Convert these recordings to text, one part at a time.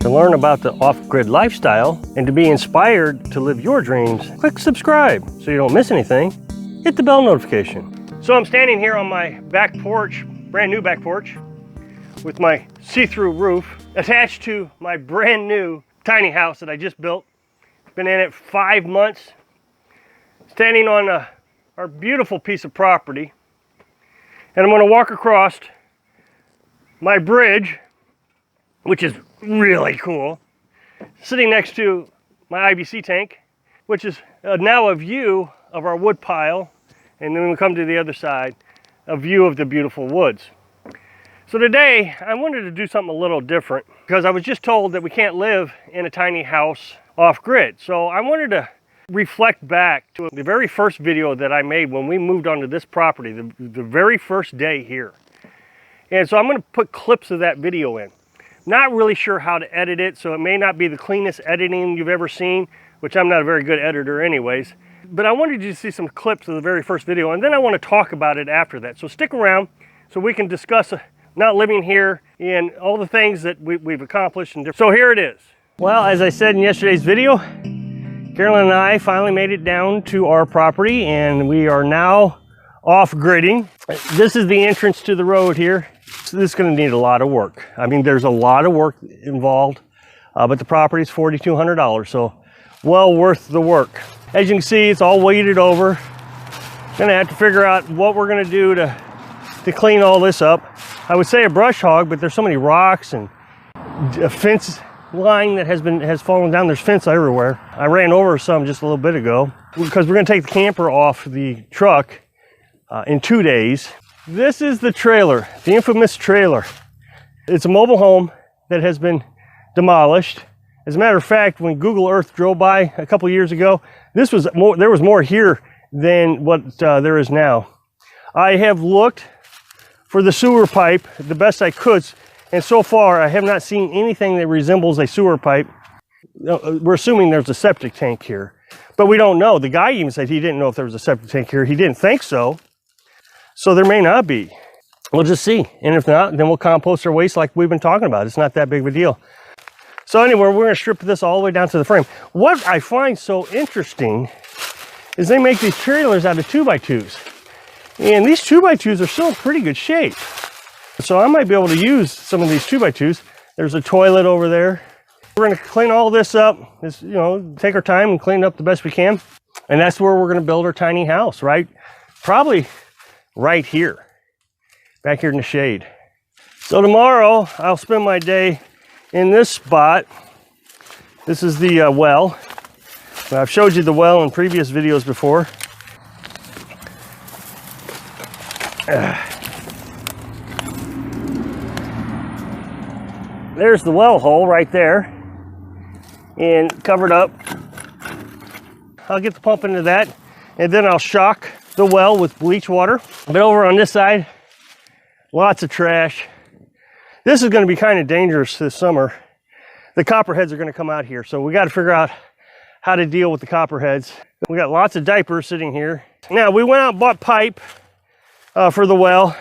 To learn about the off-grid lifestyle and to be inspired to live your dreams, click subscribe so you don't miss anything. Hit the bell notification. So I'm standing here on my back porch, brand new back porch, with my see-through roof attached to my brand new tiny house that I just built. Been in it 5 months, standing on our beautiful piece of property. And I'm going to walk across my bridge, which is really cool, sitting next to my IBC tank, which is now a view of our wood pile, and then when we come to the other side, a view of the beautiful woods. So today I wanted to do something a little different because I was just told that we can't live in a tiny house off grid. So I wanted to reflect back to the very first video that I made when we moved onto this property, the very first day here. And so I'm going to put clips of that video in. Not really sure how to edit it, so it may not be the cleanest editing you've ever seen, which I'm not a very good editor anyways. But I wanted you to see some clips of the very first video, and then I want to talk about it after that. So stick around so we can discuss not living here and all the things that we've accomplished. So here it is. Well, as I said in yesterday's video, Carolyn and I finally made it down to our property, and we are now off-gridding. This is the entrance to the road here. So this is going to need a lot of work. I mean, there's a lot of work involved, but the property is $4,200, so well worth the work. As you can see, it's all weeded over. Gonna have to figure out what we're gonna do to clean all this up. I would say a brush hog, but there's so many rocks and a fence line that has fallen down. There's fence everywhere. I ran over some just a little bit ago because we're gonna take the camper off the truck in 2 days. This is the trailer, the infamous trailer. It's a mobile home that has been demolished. As a matter of fact, when Google Earth drove by a couple years ago, there was more here than what there is now. I have looked for the sewer pipe the best I could, and so far I have not seen anything that resembles a sewer pipe. We're assuming there's a septic tank here, but we don't know. The guy even said he didn't know if there was a septic tank here. He didn't think so. So there may not be. We'll just see. And if not, then we'll compost our waste like we've been talking about. It's not that big of a deal. So anyway, we're going to strip this all the way down to the frame. What I find so interesting is they make these trailers out of 2x2s. And these 2x2s are still in pretty good shape. So I might be able to use some of these 2x2s. There's a toilet over there. We're going to clean all this up. Take our time and clean it up the best we can. And that's where we're going to build our tiny house, right? Probably right here, back here in the shade. So tomorrow I'll spend my day in this spot. This is the well. I've showed you the well in previous videos before. There's the well hole right there and covered up. I'll get the pump into that, and then I'll shock the well with bleach water. But over on this side, lots of trash. This is going to be kind of dangerous this summer. The copperheads are going to come out here, so we got to figure out how to deal with the copperheads. We got lots of diapers sitting here. Now, we went out and bought pipe for the well,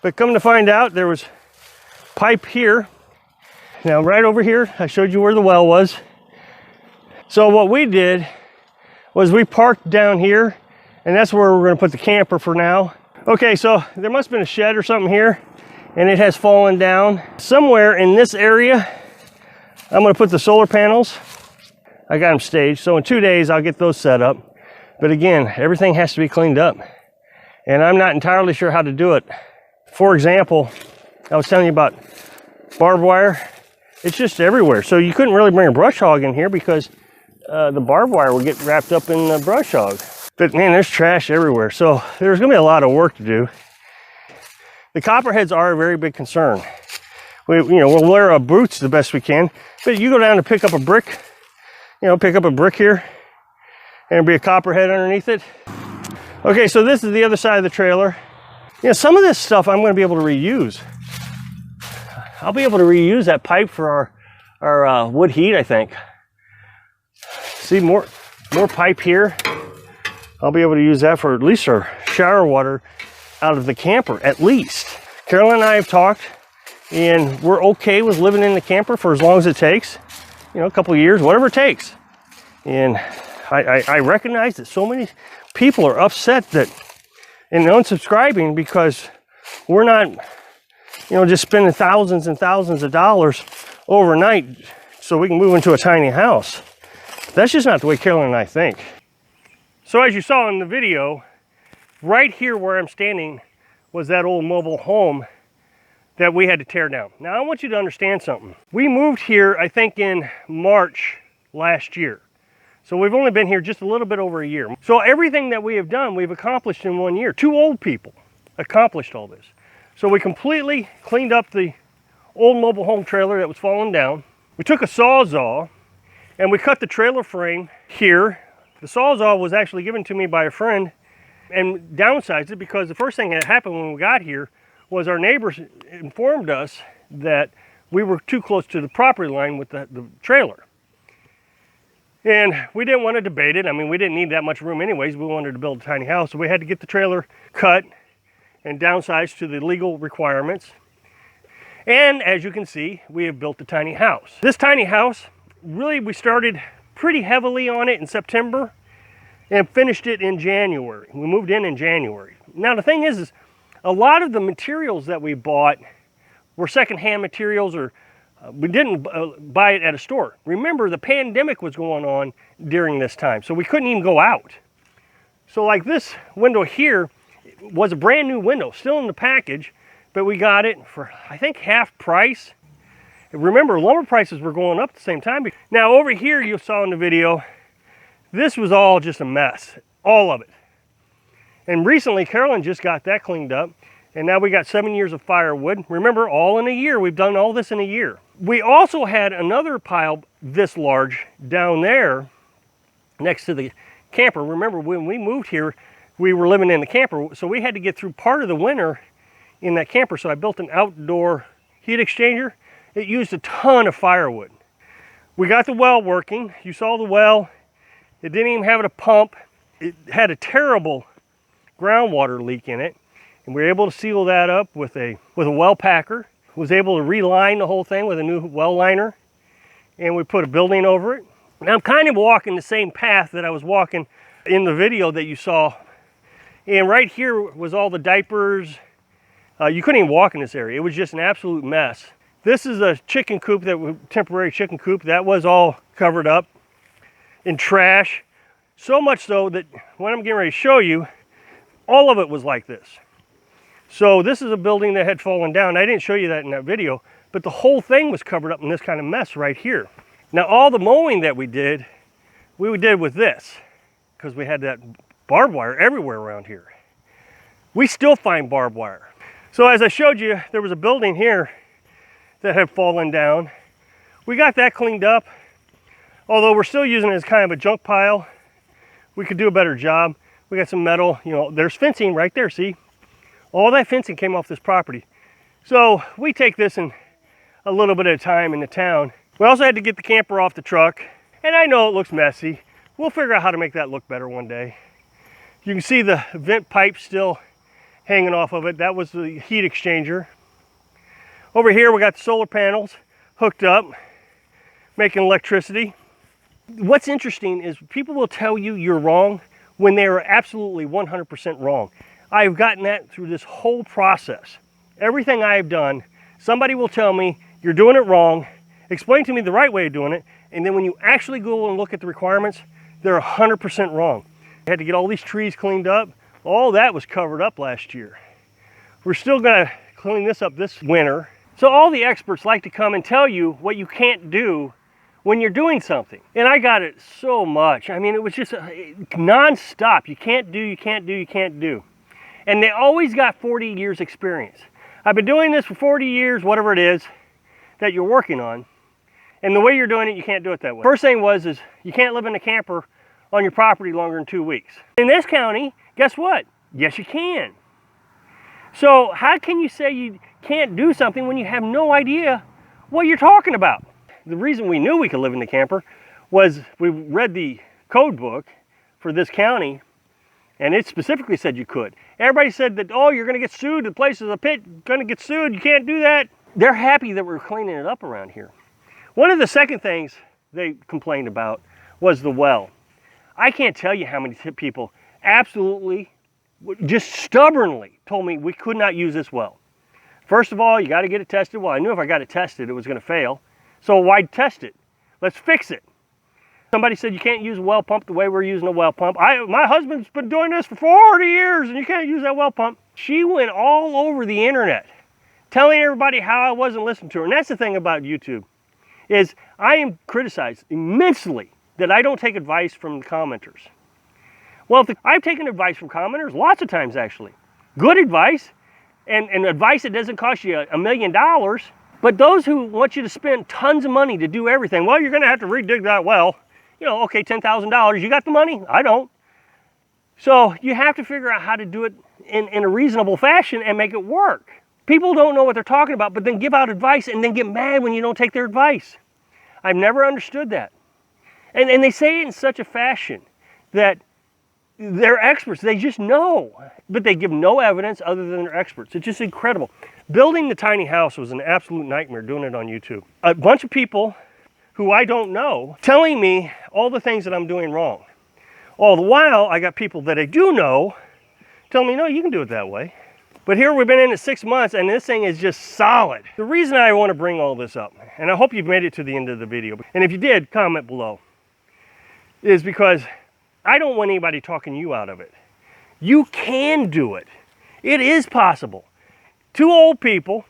but come to find out, there was pipe here. Now, right over here, I showed you where the well was. So what we did was we parked down here, and that's where we're going to put the camper for now. Okay, so there must have been a shed or something here, and it has fallen down. Somewhere in this area, I'm going to put the solar panels. I got them staged, so in 2 days I'll get those set up. But again, everything has to be cleaned up, and I'm not entirely sure how to do it. For example, I was telling you about barbed wire. It's just everywhere, so you couldn't really bring a brush hog in here because the barbed wire would get wrapped up in the brush hog. But man, there's trash everywhere, so there's going to be a lot of work to do. The copperheads are a very big concern. We'll wear our boots the best we can, but you go down to pick up a brick, pick up a brick here, and there'll be a copperhead underneath it. Okay, so this is the other side of the trailer. Some of this stuff I'm going to be able to reuse. I'll be able to reuse that pipe for our wood heat, I think. See, more pipe here. I'll be able to use that for at least our shower water out of the camper, at least. Carolyn and I have talked, and we're okay with living in the camper for as long as it takes, you know, a couple of years, whatever it takes. And I recognize that so many people are upset that and unsubscribing because we're not, you know, just spending thousands and thousands of dollars overnight so we can move into a tiny house. That's just not the way Carolyn and I think. So as you saw in the video, right here where I'm standing was that old mobile home that we had to tear down. Now I want you to understand something. We moved here, I think in March last year. So we've only been here just a little bit over a year. So everything that we have done, we've accomplished in 1 year. 2 old people accomplished all this. So we completely cleaned up the old mobile home trailer that was falling down. We took a Sawzall and we cut the trailer frame here. The Sawzall was actually given to me by a friend and downsized it because the first thing that happened when we got here was our neighbors informed us that we were too close to the property line with the trailer. And we didn't want to debate it. I mean, we didn't need that much room anyways. We wanted to build a tiny house. So we had to get the trailer cut and downsized to the legal requirements. And as you can see, we have built a tiny house. This tiny house, really we started pretty heavily on it in September and finished it in January. We moved in January. Now the thing is a lot of the materials that we bought were secondhand materials, or we didn't buy it at a store. Remember, the pandemic was going on during this time, so we couldn't even go out. So like this window here was a brand new window, still in the package, but we got it for, I think, half price. Remember, lumber prices were going up at the same time. Now over here, you saw in the video, this was all just a mess, all of it. And recently, Carolyn just got that cleaned up, and now we got 7 years of firewood. Remember, all in a year. We've done all this in a year. We also had another pile this large down there next to the camper. Remember, when we moved here, we were living in the camper, so we had to get through part of the winter in that camper. So I built an outdoor heat exchanger. It used a ton of firewood. We got the well working. You saw the well. It didn't even have a pump. It had a terrible groundwater leak in it, and we were able to seal that up with a well packer. Was able to reline the whole thing with a new well liner, and we put a building over it. Now I'm kind of walking the same path that I was walking in the video that you saw, and right here was all the diapers. You couldn't even walk in this area. It was just an absolute mess. This is a chicken coop, temporary chicken coop that was all covered up in trash, so much so that when I'm getting ready to show you, all of it was like this. So this is a building that had fallen down. I didn't show you that in that video, but the whole thing was covered up in this kind of mess right here. Now all the mowing that we did with this, because we had that barbed wire everywhere around here. We still find barbed wire. So as I showed you, there was a building here that had fallen down. We got that cleaned up. Although we're still using it as kind of a junk pile, we could do a better job. We got some metal, you know, there's fencing right there, see? All that fencing came off this property. So we take this in a little bit of time in the town. We also had to get the camper off the truck. And I know it looks messy. We'll figure out how to make that look better one day. You can see the vent pipe still hanging off of it. That was the heat exchanger. Over here we got the solar panels hooked up, making electricity. What's interesting is people will tell you you're wrong when they are absolutely 100% wrong. I've gotten that through this whole process. Everything I've done, somebody will tell me, you're doing it wrong, explain to me the right way of doing it, and then when you actually go and look at the requirements, they're 100% wrong. I had to get all these trees cleaned up. All that was covered up last year. We're still gonna clean this up this winter. So all the experts like to come and tell you what you can't do when you're doing something. And I got it so much. I mean, it was just non-stop. You can't do, you can't do, you can't do. And they always got 40 years experience. I've been doing this for 40 years, whatever it is that you're working on. And the way you're doing it, you can't do it that way. First thing is you can't live in a camper on your property longer than 2 weeks. In this county, guess what? Yes, you can. So how can you say you can't do something when you have no idea what you're talking about? The reason we knew we could live in the camper was we read the code book for this county, and it specifically said you could. Everybody said that, oh, you're gonna get sued, the place is a pit, gonna get sued, you can't do that. they're happy that we're cleaning it up around here. One of the second things they complained about was the well. I can't tell you how many people absolutely, just stubbornly told me we could not use this well. First of all, you got to get it tested. Well, I knew if I got it tested, it was going to fail. So why test it? Let's fix it. Somebody said you can't use a well pump the way we're using a well pump. My husband's been doing this for 40 years and you can't use that well pump. She went all over the internet telling everybody how I wasn't listening to her. And that's the thing about YouTube, is I am criticized immensely that I don't take advice from the commenters. Well, I've taken advice from commenters lots of times, actually. Good advice, and advice that doesn't cost you $1 million. But those who want you to spend tons of money to do everything, well, you're going to have to redig that well. You know, okay, $10,000. You got the money? I don't. So you have to figure out how to do it in a reasonable fashion and make it work. People don't know what they're talking about, but then give out advice and then get mad when you don't take their advice. I've never understood that. And they say it in such a fashion that they're experts. They just know, but they give no evidence other than they're experts. It's just incredible. Building the tiny house was an absolute nightmare doing it on YouTube. A bunch of people who I don't know telling me all the things that I'm doing wrong. All the while, I got people that I do know telling me, no, you can do it that way. But here we've been in it 6 months and this thing is just solid. The reason I want to bring all this up, and I hope you've made it to the end of the video, and if you did, comment below, is because I don't want anybody talking you out of it. You can do it. It is possible. 2 old people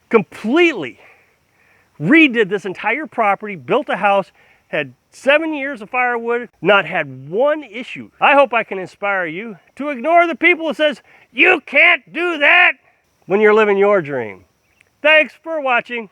completely redid this entire property, built a house, had 7 years of firewood, not had one issue. I hope I can inspire you to ignore the people that says, you can't do that when you're living your dream. Thanks for watching.